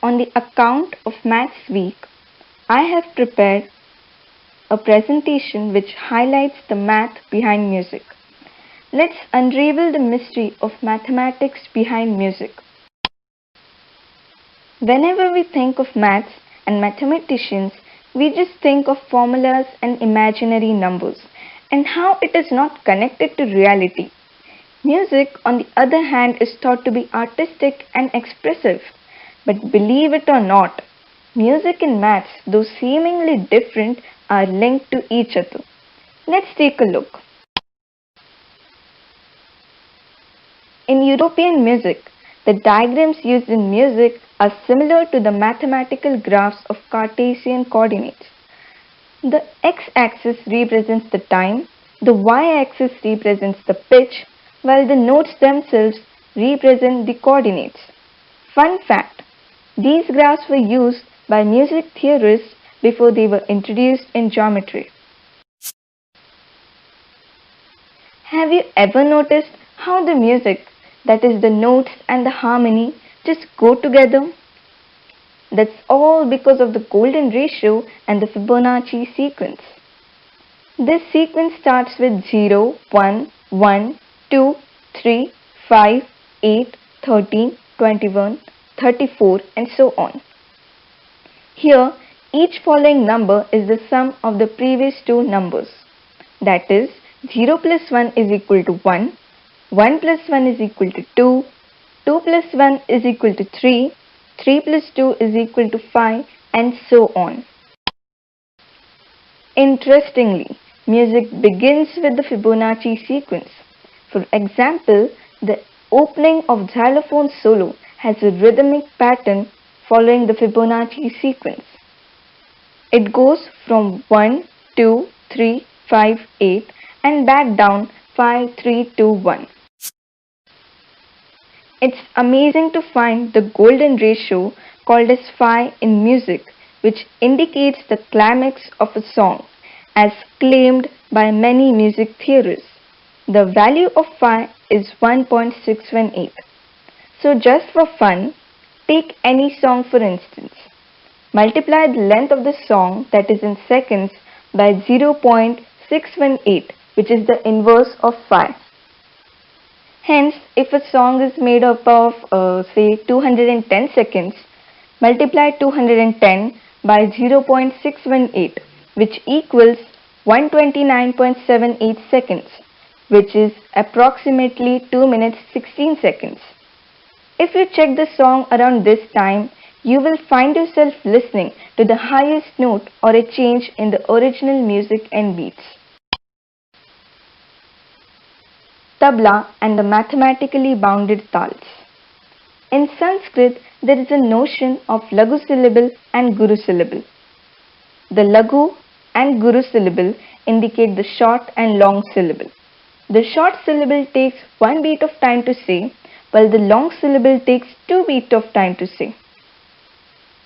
On the account of Maths Week, I have prepared a presentation which highlights the math behind music. Let's unravel the mystery of mathematics behind music. Whenever we think of maths and mathematicians, we just think of formulas and imaginary numbers and how it is not connected to reality. Music, on the other hand, is thought to be artistic and expressive. But believe it or not, music and maths, though seemingly different, are linked to each other. Let's take a look. In European music, the diagrams used in music are similar to the mathematical graphs of Cartesian coordinates. The x-axis represents the time, the y-axis represents the pitch, while the notes themselves represent the coordinates. Fun fact: these graphs were used by music theorists before they were introduced in geometry. Have you ever noticed how the music, that is the notes and the harmony, just go together? That's all because of the golden ratio and the Fibonacci sequence. This sequence starts with 0, 1, 1, 2, 3, 5, 8, 13, 21, 34 and so on. Here, each following number is the sum of the previous two numbers. That is, 0 plus 1 is equal to 1, 1 plus 1 is equal to 2, 2 plus 1 is equal to 3, 3 plus 2 is equal to 5 and so on. Interestingly, music begins with the Fibonacci sequence. For example, the opening of xylophone solo has a rhythmic pattern following the Fibonacci sequence. It goes from 1, 2, 3, 5, 8 and back down 5, 3, 2, 1. It's amazing to find the golden ratio called as phi in music, which indicates the climax of a song, as claimed by many music theorists. The value of phi is 1.618. So just for fun, take any song for instance. Multiply the length of the song, that is in seconds, by 0.618, which is the inverse of phi. Hence, if a song is made up of say 210 seconds, multiply 210 by 0.618, which equals 129.78 seconds, which is approximately 2 minutes 16 seconds. If you check the song around this time, you will find yourself listening to the highest note or a change in the original music and beats. Tabla and the mathematically bounded tals. In Sanskrit, there is a notion of Laghu syllable and Guru syllable. The Laghu and Guru syllable indicate the short and long syllable. The short syllable takes 1 beat of time to say, while the long syllable takes 2 beats of time to say.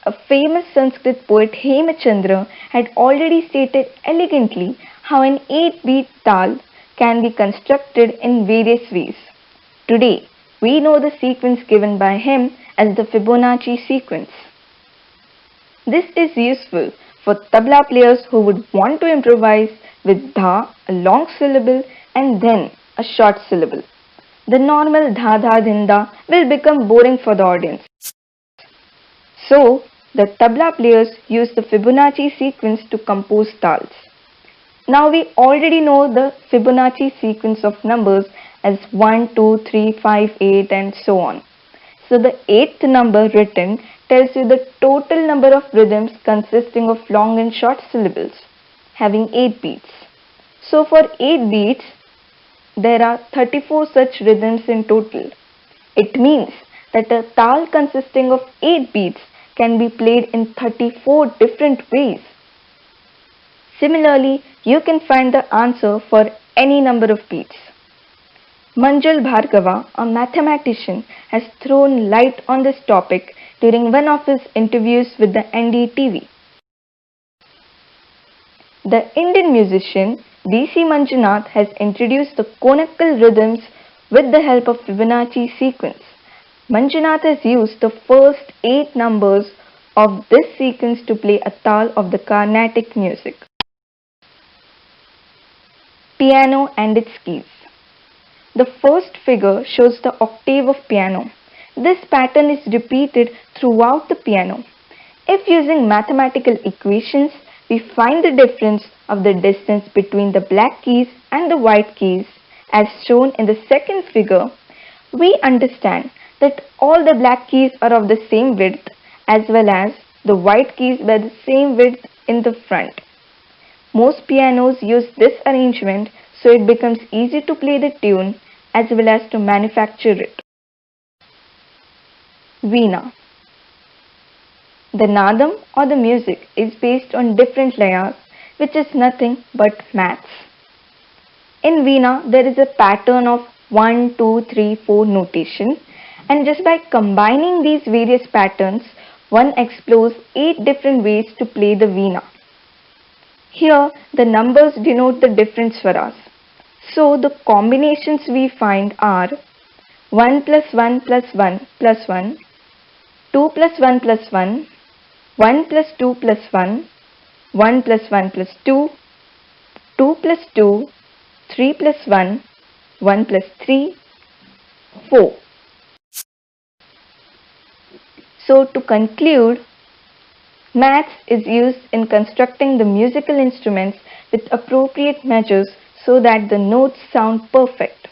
A famous Sanskrit poet Hemachandra had already stated elegantly how an 8-beat tal can be constructed in various ways. Today, we know the sequence given by him as the Fibonacci sequence. This is useful for tabla players who would want to improvise with dha, a long syllable, and then a short syllable. The normal dha dha dinda will become boring for the audience. So, the tabla players use the Fibonacci sequence to compose tals. Now we already know the Fibonacci sequence of numbers as 1, 2, 3, 5, 8 and so on. So the 8th number written tells you the total number of rhythms consisting of long and short syllables, having 8 beats. So for 8 beats, there are 34 such rhythms in total. It means that a tal consisting of 8 beats can be played in 34 different ways. Similarly, you can find the answer for any number of beats. Manjul Bhargava, a mathematician, has thrown light on this topic during one of his interviews with the NDTV. The Indian musician D.C. Manjunath has introduced the conical rhythms with the help of Fibonacci sequence. Manjunath has used the first 8 numbers of this sequence to play a tal of the Carnatic music. Piano and its keys. The first figure shows the octave of piano. This pattern is repeated throughout the piano. If using mathematical equations, we find the difference of the distance between the black keys and the white keys as shown in the second figure, we understand that all the black keys are of the same width as well as the white keys by the same width in the front. Most pianos use this arrangement so it becomes easy to play the tune as well as to manufacture it. Veena. The nadam or the music is based on different layers, which is nothing but maths. In Veena, there is a pattern of 1, 2, 3, 4 notation, and just by combining these various patterns, one explores 8 different ways to play the Veena. Here, the numbers denote the different swaras. So, the combinations we find are 1 plus 1 plus 1 plus 1, 2 plus 1 plus 1, 1 plus 2 plus 1, 1 plus 1 plus 2, 2 plus 2, 3 plus 1, 1 plus 3, 4. So to conclude, maths is used in constructing the musical instruments with appropriate measures so that the notes sound perfect.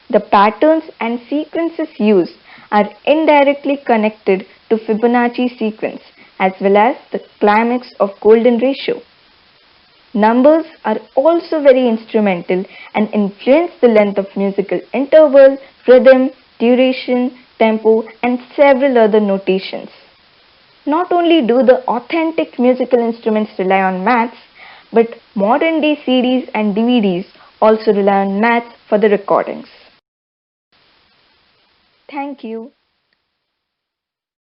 The patterns and sequences used are indirectly connected to Fibonacci sequence as well as the climax of golden ratio. Numbers are also very instrumental and influence the length of musical interval, rhythm, duration, tempo and several other notations. Not only do the authentic musical instruments rely on maths, but modern day CDs and DVDs also rely on maths for the recordings. Thank you.